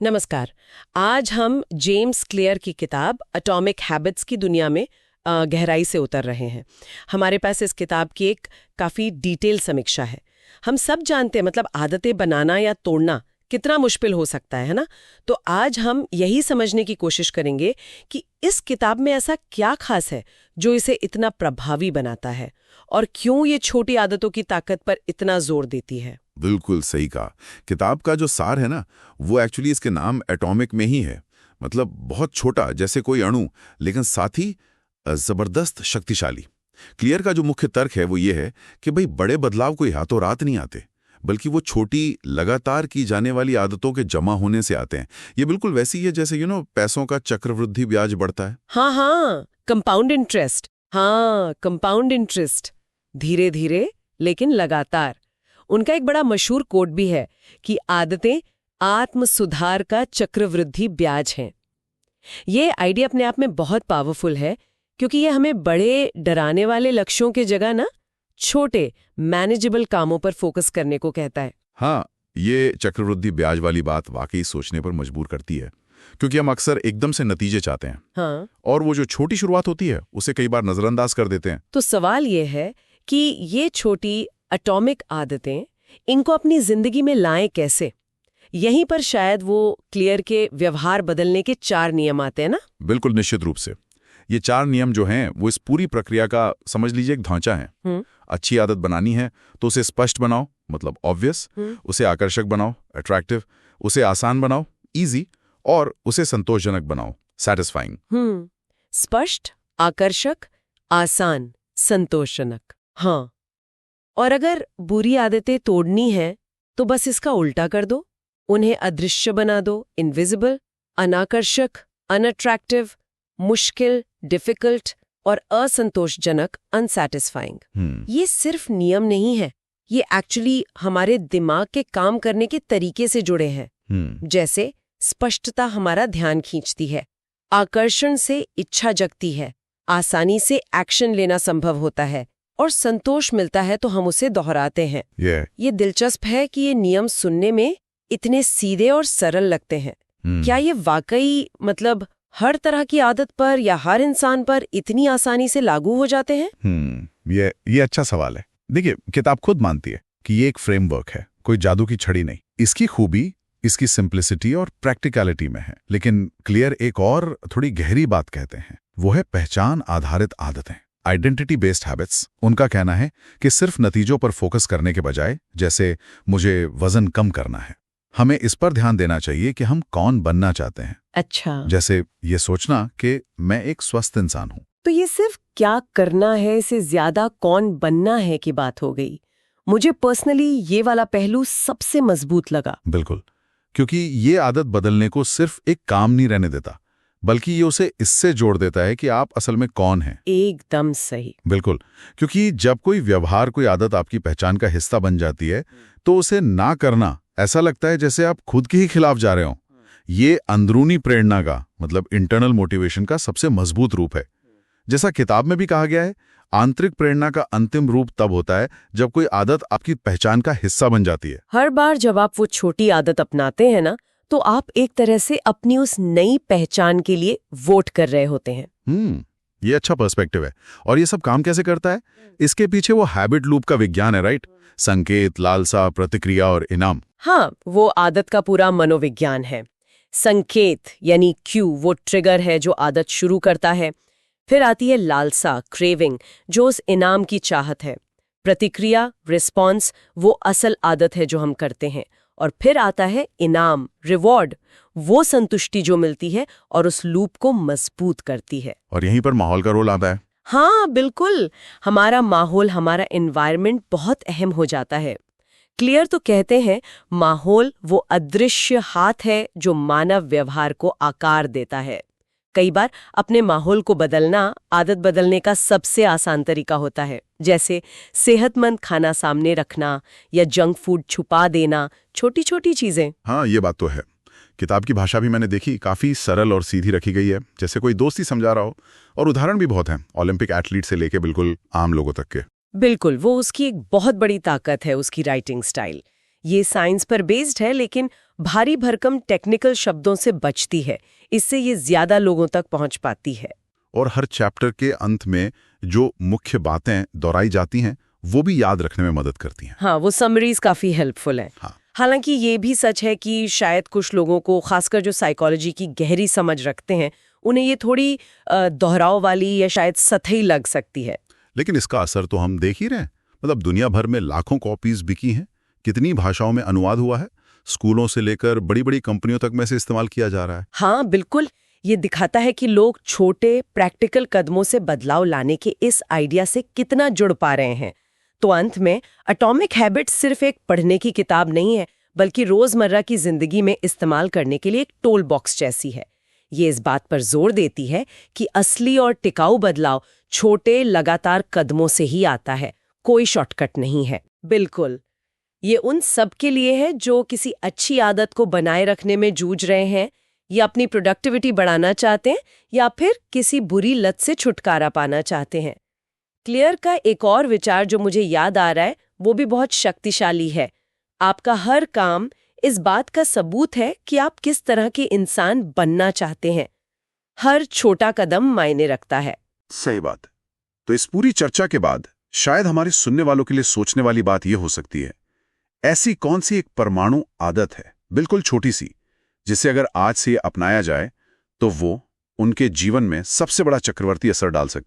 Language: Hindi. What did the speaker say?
नमस्कार। आज हम जेम्स क्लियर की किताब एटॉमिक हैबिट्स की दुनिया में गहराई से उतर रहे हैं। हमारे पास इस किताब की एक काफ़ी डिटेल समीक्षा है। हम सब जानते हैं मतलब आदतें बनाना या तोड़ना कितना मुश्किल हो सकता है ना? तो आज हम यही समझने की कोशिश करेंगे कि इस किताब में ऐसा क्या खास है जो इसे इतना प्रभावी बनाता है और क्यों ये छोटी आदतों की ताकत पर इतना जोर देती है। बिल्कुल सही कहा। किताब का जो सार है ना, वो एक्चुअली इसके नाम एटॉमिक में ही है। मतलब बहुत छोटा, जैसे कोई अणु, लेकिन साथ ही जबरदस्त शक्तिशाली। क्लियर का जो मुख्य तर्क है वो ये है कि भाई बड़े बदलाव कोई हाथों रात नहीं आते, बल्कि वो छोटी लगातार की जाने वाली आदतों के जमा होने से आते हैं। ये बिल्कुल वैसी है जैसे पैसों का चक्रवृद्धि ब्याज बढ़ता है। हाँ, कंपाउंड इंटरेस्ट। हाँ, कंपाउंड इंटरेस्ट, धीरे धीरे लेकिन लगातार। उनका एक बड़ा मशहूर कोट भी है कि आदतें आत्म सुधार का चक्रवृद्धि ब्याज हैं। ये आइडिया अपने आप में बहुत पावरफुल है क्योंकि ये हमें बड़े डराने वाले लक्ष्यों के जगह ना छोटे मैनेजेबल कामों पर फोकस करने को कहता है। हाँ, ये चक्रवृद्धि ब्याज वाली बात वाकई सोचने पर मजबूर करती है, क्योंकि हम अक्सर एकदम से नतीजे चाहते हैं। हाँ, और वो जो छोटी शुरुआत होती है उसे कई बार नजरअंदाज कर देते हैं। तो सवाल ये है कि ये छोटी एटॉमिक आदतें इनको अपनी जिंदगी में लाएं कैसे। यहीं पर शायद वो क्लियर के व्यवहार बदलने के 4 नियम आते हैं ना। बिल्कुल, निश्चित रूप से। ये 4 नियम जो हैं वो इस पूरी प्रक्रिया का समझ लीजिए एक ढांचा है। अच्छी आदत बनानी है तो उसे स्पष्ट बनाओ, मतलब ऑब्वियस। उसे आकर्षक बनाओ, अट्रैक्टिव। उसे आसान बनाओ, इजी। और उसे संतोषजनक बनाओ, सैटिस्फाइंग। स्पष्ट, आकर्षक, आसान, संतोषजनक। हाँ, और अगर बुरी आदतें तोड़नी है तो बस इसका उल्टा कर दो। उन्हें अदृश्य बना दो, इनविजिबल, अनाकर्षक, अनअट्रैक्टिव, मुश्किल, डिफिकल्ट और असंतोषजनक, अनसैटिस्फाइंग। ये सिर्फ नियम नहीं है, ये एक्चुअली हमारे दिमाग के काम करने के तरीके से जुड़े हैं। जैसे स्पष्टता हमारा ध्यान खींचती है, आकर्षण से इच्छा जगती है, आसानी से एक्शन लेना संभव होता है और संतोष मिलता है तो हम उसे दोहराते हैं। ये दिलचस्प है कि ये नियम सुनने में इतने सीधे और सरल लगते हैं। क्या ये वाकई मतलब हर तरह की आदत पर या हर इंसान पर इतनी आसानी से लागू हो जाते हैं? ये अच्छा सवाल है। देखिए, किताब खुद मानती है कि ये एक फ्रेमवर्क है, कोई जादू की छड़ी नहीं। इसकी खूबी इसकी सिंप्लिसिटी और प्रैक्टिकलिटी में है। लेकिन क्लियर एक और थोड़ी गहरी बात कहते हैं, वो है पहचान आधारित आदतें, आइडेंटिटी बेस्ड हैबिट्स। उनका कहना है कि सिर्फ नतीजों पर फोकस करने के बजाय, जैसे मुझे वजन कम करना है, हमें इस पर ध्यान देना चाहिए कि हम कौन बनना चाहते हैं। अच्छा, जैसे ये सोचना कि मैं एक स्वस्थ इंसान हूं। तो ये सिर्फ क्या करना है से ज्यादा कौन बनना है की बात हो गई। मुझे पर्सनली ये वाला पहलू सबसे मजबूत लगा। बिल्कुल, क्योंकि ये आदत बदलने को सिर्फ एक काम नहीं रहने देता, बल्कि ये उसे इससे जोड़ देता है कि आप असल में कौन हैं। एकदम सही। बिल्कुल, क्योंकि जब कोई व्यवहार, कोई आदत आपकी पहचान का हिस्सा बन जाती है तो उसे ना करना ऐसा लगता है जैसे आप खुद के ही खिलाफ जा रहे हो। ये अंदरूनी प्रेरणा का, मतलब इंटरनल मोटिवेशन का सबसे मजबूत रूप है। जैसा किताब में भी कहा गया है, आंतरिक प्रेरणा का अंतिम रूप तब होता है जब कोई आदत आपकी पहचान का हिस्सा बन जाती है। हर बार जब आप वो छोटी आदत अपनाते हैं ना, तो आप एक तरह से अपनी उस नई पहचान के लिए वोट कर रहे होते हैं। ये अच्छा पर्सपेक्टिव है। और ये सब काम कैसे करता है? इसके पीछे वो हैबिट लूप का विज्ञान है, राइट? संकेत, लालसा, प्रतिक्रिया और इनाम। हाँ, वो आदत का पूरा मनोविज्ञान है। संकेत यानी क्यू, वो ट्रिगर है जो आदत शुरू करता है। फिर आती है लालसा, क्रेविंग, जो उस इनाम की चाहत है। प्रतिक्रिया, रिस्पॉन्स, वो असल आदत है जो हम करते हैं। और फिर आता है इनाम, रिवॉर्ड, वो संतुष्टि जो मिलती है और उस लूप को मजबूत करती है। और यहीं पर माहौल का रोल आता है। हाँ बिल्कुल, हमारा माहौल, हमारा एनवायरनमेंट बहुत अहम हो जाता है। क्लियर तो कहते हैं माहौल वो अदृश्य हाथ है जो मानव व्यवहार को आकार देता है। कई बार अपने माहौल को बदलना आदत बदलने का सबसे आसान तरीका होता है, जैसे सेहतमंद खाना सामने रखना या जंक फूड छुपा देना, छोटी छोटी चीजें। हाँ, ये बात तो है। किताब की भाषा भी मैंने देखी, काफी सरल और सीधी रखी गई है, जैसे कोई दोस्ती समझा रहा हो। और उदाहरण भी बहुत हैं, ओलंपिक एथलीट से लेके बिल्कुल आम लोगों तक के। बिल्कुल, वो उसकी एक बहुत बड़ी ताकत है, उसकी राइटिंग स्टाइल। ये साइंस पर बेस्ड है लेकिन भारी भरकम टेक्निकल शब्दों से बचती है। इससे ये ज्यादा लोगों तक पहुंच पाती है। और हर चैप्टर के अंत में जो मुख्य बातें दोहराई जाती हैं वो भी याद रखने में मदद करती हैं। हाँ, वो समरीज काफी हेल्पफुल हैं। हाँ। हालांकि ये भी सच है कि शायद कुछ लोगों को, खासकर जो साइकोलॉजी की गहरी समझ रखते हैं, उन्हें ये थोड़ी दोहराव वाली या शायद सतही लग सकती है। लेकिन इसका असर तो हम देख ही रहे हैं। मतलब दुनिया भर में लाखों कॉपीज बिकी हैं, कितनी भाषाओं में अनुवाद हुआ है, स्कूलों से लेकर बड़ी बड़ी कंपनियों तक में से इस्तेमाल किया जा रहा है। हाँ बिल्कुल, ये दिखाता है कि लोग छोटे प्रैक्टिकल कदमों से बदलाव लाने के इस आइडिया से कितना जुड़ पा रहे हैं। तो अंत में एटॉमिक हैबिट्स सिर्फ एक पढ़ने की किताब नहीं है, बल्कि रोजमर्रा की जिंदगी में इस्तेमाल करने के लिए एक टूल बॉक्स जैसी है। ये इस बात पर जोर देती है कि असली और टिकाऊ बदलाव छोटे लगातार कदमों से ही आता है, कोई शॉर्टकट नहीं है। बिल्कुल, ये उन सब के लिए है जो किसी अच्छी आदत को बनाए रखने में जूझ रहे हैं, या अपनी प्रोडक्टिविटी बढ़ाना चाहते हैं, या फिर किसी बुरी लत से छुटकारा पाना चाहते हैं। क्लियर का एक और विचार जो मुझे याद आ रहा है, वो भी बहुत शक्तिशाली है। आपका हर काम इस बात का सबूत है कि आप किस तरह के इंसान बनना चाहते हैं। हर छोटा कदम मायने रखता है। सही बात। तो इस पूरी चर्चा के बाद शायद हमारे सुनने वालों के लिए सोचने वाली बात यह हो सकती है, ऐसी कौन सी एक परमाणु आदत है, बिल्कुल छोटी सी, जिसे अगर आज से अपनाया जाए तो वो उनके जीवन में सबसे बड़ा चक्रवर्ती असर डाल सकती है।